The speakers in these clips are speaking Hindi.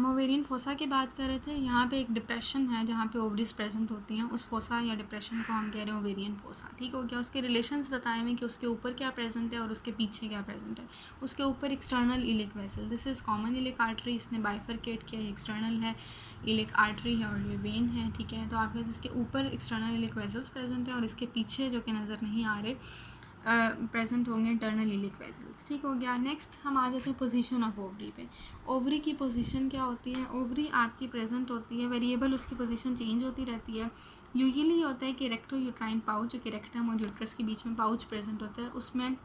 हम ओवेरियन फोसा की बात कर रहे थे। यहाँ पे एक डिप्रेशन है जहाँ पे ओवरीज प्रेजेंट होती हैं, उस फोसा या डिप्रेशन को हम कह रहे हैं ओवेरियन फोसा। ठीक हो गया। उसके रिलेशंस बताए हुए कि उसके ऊपर क्या प्रेजेंट है और उसके पीछे क्या प्रेजेंट है। उसके ऊपर external iliac vessel, this is common iliac artery, इसने बाइफरकेट किया, एक्सटर्नल है इलिक आर्टरी है और ये वेन है। ठीक है, तो आपके पास इसके ऊपर एक्सटर्नल इलिक वेसल्स प्रेजेंट है और इसके पीछे जो कि नज़र नहीं आ रहे प्रेजेंट होंगे इंटरनल इलिक वेसल्स। ठीक हो गया। नेक्स्ट हम आ जाते हैं पोजीशन ऑफ ओवरी पे। ओवरी की पोजीशन क्या होती है? ओवरी आपकी प्रेजेंट होती है, वेरिएबल उसकी पोजीशन चेंज होती रहती है। यूजुअली होता है कि रेक्टो यूट्राइन पाउच, जो कि रेक्टम और यूट्रस के बीच में पाउच प्रेजेंट होता है, उसमें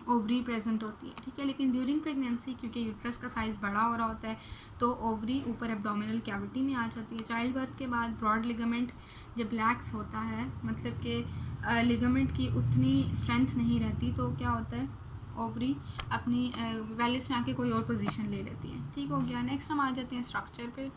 ओवरी प्रेजेंट होती है। ठीक है, लेकिन ड्यूरिंग प्रेगनेंसी क्योंकि यूट्रस का साइज़ बड़ा हो रहा होता है तो ओवरी ऊपर एब्डोमिनल कैविटी में आ जाती है। चाइल्ड बर्थ के बाद ब्रॉड लिगामेंट जब लैक्स होता है, मतलब कि लिगामेंट की उतनी स्ट्रेंथ नहीं रहती, तो क्या होता है, ओवरी अपनी वैलिस में आके कोई और पोजीशन ले लेती है। ठीक हो गया। नेक्स्ट हम आ जाते हैं स्ट्रक्चर पे।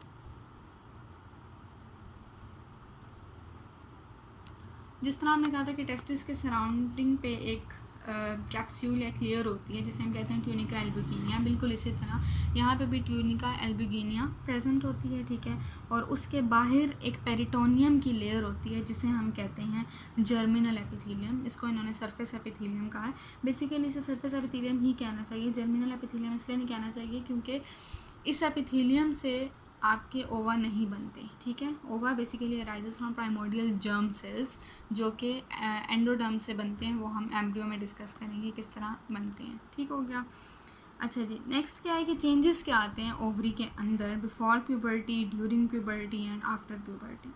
जिस तरह हमने कहा था कि टेस्टिस के सराउंडिंग पे एक कैप्सूल या क्लियर होती है जिसे हम कहते हैं ट्यूनिका एल्बुगिनिया, बिल्कुल इसी तरह यहाँ पे भी ट्यूनिका एल्बुगिनिया प्रेजेंट होती है। ठीक है, और उसके बाहर एक पेरिटोनियम की लेयर होती है जिसे हम कहते हैं जर्मिनल एपिथेलियम। इसको इन्होंने सरफेस एपिथेलियम कहा है। बेसिकली इसे सरफेस एपिथेलियम ही कहना चाहिए, जर्मिनल एपिथेलियम इसलिए नहीं कहना चाहिए क्योंकि इस एपिथेलियम से आपके ओवा नहीं बनते। ठीक है, ओवा basically arises from primordial germ cells जो कि एंडोडर्म से बनते हैं, वो हम एम्ब्रियो में डिस्कस करेंगे किस तरह बनते हैं। ठीक हो गया। अच्छा जी, नेक्स्ट क्या है कि चेंजेस क्या आते हैं ओवरी के अंदर before puberty, during puberty and after puberty.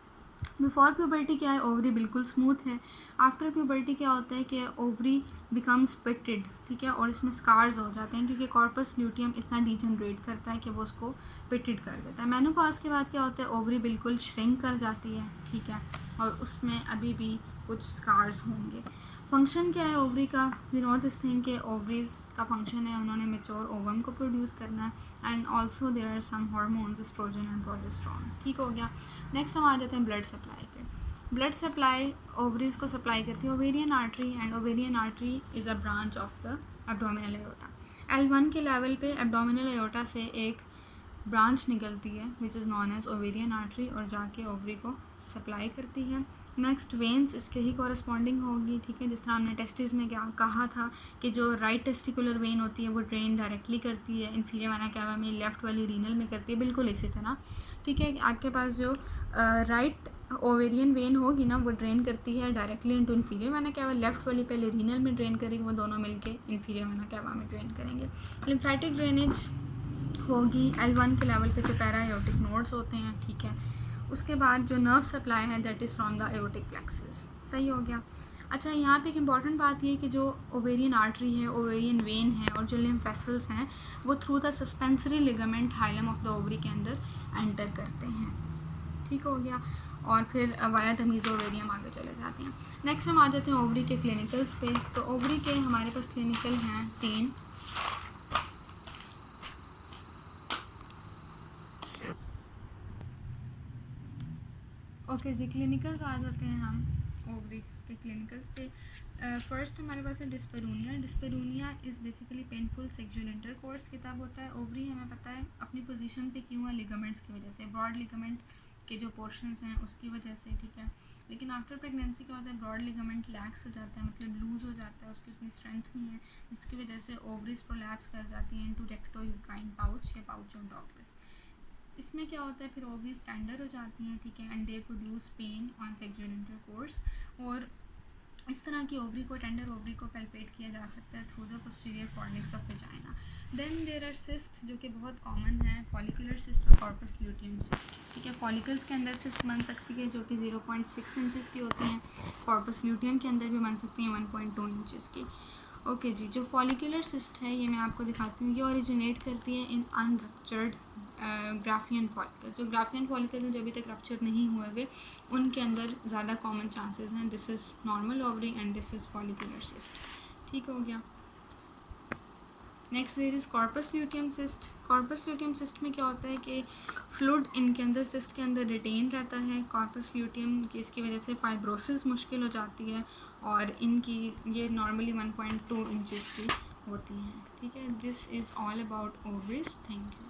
Before puberty क्या है, ओवरी बिल्कुल स्मूथ है। आफ्टर प्यूबर्टी क्या होता है कि ओवरी बिकम्स पिटेड। ठीक है, और इसमें स्कार्स हो जाते हैं क्योंकि कॉर्पस ल्यूटियम इतना डीजनरेट करता है कि वो उसको पिटेड कर देता है। मेनोपॉज के बाद क्या होता है, ओवरी बिल्कुल श्रिंक कर जाती है। ठीक है, और उसमें अभी भी कुछ स्कार्स होंगे। फंक्शन क्या है ओवरी का? वी नो दिस थिंग के ओवरीज का फंक्शन है उन्होंने मेच्योर ओवम को प्रोड्यूस करना है and also there are some hormones oestrogen and progesterone. ठीक हो गया। नेक्स्ट हम आ जाते हैं ब्लड सप्लाई पे। ब्लड सप्लाई ओवरीज को सप्लाई करती है ovarian artery, and ovarian artery is a branch of the abdominal aorta. L1 के लेवल पे एब्डोमिनल एओर्टा से एक ब्रांच निकलती है which is known as ovarian artery और जाके ओवरी को सप्लाई करती है। नेक्स्ट वेंस इसके ही कॉरस्पॉन्डिंग होगी। ठीक है, जिस तरह हमने टेस्टिस में क्या कहा था कि जो राइट टेस्टिकुलर वेन होती है वो ड्रेन डायरेक्टली करती है इन्फीरियर वेना कैवा में, लेफ्ट वाली रीनल में करती है, बिल्कुल इसी तरह। ठीक है, आपके पास जो राइट ओवेरियन वेन होगी ना वो ड्रेन करती है directly into inferior vena cava, left वाली पहले रीनल में ड्रेन करेगी, वो दोनों मिलके इन्फीरियर वेना कैवा में ड्रेन करेंगे। लिम्फेटिक ड्रेनेज होगी L1 के लेवल पे जो पैरा एओर्टिक नोड्स होते हैं। ठीक है, उसके बाद जो नर्व सप्लाई है that is from the aortic plexus. सही हो गया। अच्छा, यहाँ पे एक इम्पॉर्टेंट बात ये है कि जो ओवेरियन आर्टरी है, ओवेरियन वेन है और जो लिम्फ वेसल्स हैं वो through the suspensory ligament hilum of the ovary के अंदर एंटर करते हैं। ठीक हो गया, और फिर वाया द मेसोवेरियम आगे चले जाते हैं। नेक्स्ट हम आ जाते हैं ओवरी के क्लिनिकल्स पे। तो ओवरी के हमारे पास क्लिनिकल हैं 3। ओके जी, क्लिनिकल्स आ जाते हैं हम ओवरीज के क्लिनिकल्स पे। फर्स्ट हमारे पास है dyspareunia. Dyspareunia is basically painful sexual intercourse की तब होता है। ओवरी हमें पता है अपनी पोजीशन पे क्यों है, लिगामेंट्स की वजह से, ब्रॉड लिगामेंट के जो पोर्शंस हैं उसकी वजह से। ठीक है, लेकिन आफ्टर प्रेगनेंसी क्या होता है, ब्रॉड लिगामेंट लैक्स हो जाता है, मतलब लूज़ हो जाता है, उसकी उतनी स्ट्रेंथ नहीं है, जिसकी वजह से ओवरीज प्रोलैप्स कर जाती हैं इनटू रेक्टो यूट्राइन पाउच या पाउच ऑफ डॉगलेस। इसमें क्या होता है, फिर ओवरीज टेंडर हो जाती हैं। ठीक है, and they produce pain on sexual intercourse, और इस तरह की ओवरी को, टेंडर ओवरी को पैल्पेट किया जा सकता है through the posterior fornix of vagina. Then there are cyst जो कि बहुत कॉमन है, फॉलिकुलर सिस्ट और कॉर्पस ल्यूटियम सिस्ट। ठीक है, फॉलिकल्स के अंदर सिस्ट बन सकती है जो कि 0.6 इंचेस की होती हैं, कॉर्पस ल्यूटियम के अंदर भी बन सकती हैं 1.2 इंचेस की। ओके जी, जो फॉलिकुलर सिस्ट है ये मैं आपको दिखाती हूँ, ये ओरिजिनेट करती है इन अनरप्चर्ड ग्राफियन फॉलिकल। जो ग्राफियन फॉलिकल हैं जो अभी तक रप्चर नहीं हुए हुए, उनके अंदर ज़्यादा कॉमन चांसेस हैं। This is normal ovary and this is follicular cyst. ठीक हो गया। Next there is corpus luteum cyst. Corpus luteum cyst में क्या होता है कि फ्लूइड इनके अंदर, सिस्ट के अंदर रिटेन रहता है। कॉर्पस ल्यूटियम की इसकी वजह से फाइब्रोसिस मुश्किल हो जाती है और इनकी ये नॉर्मली 1.2 इंचेस की होती हैं। ठीक है, this is all about ovaries. Thank you.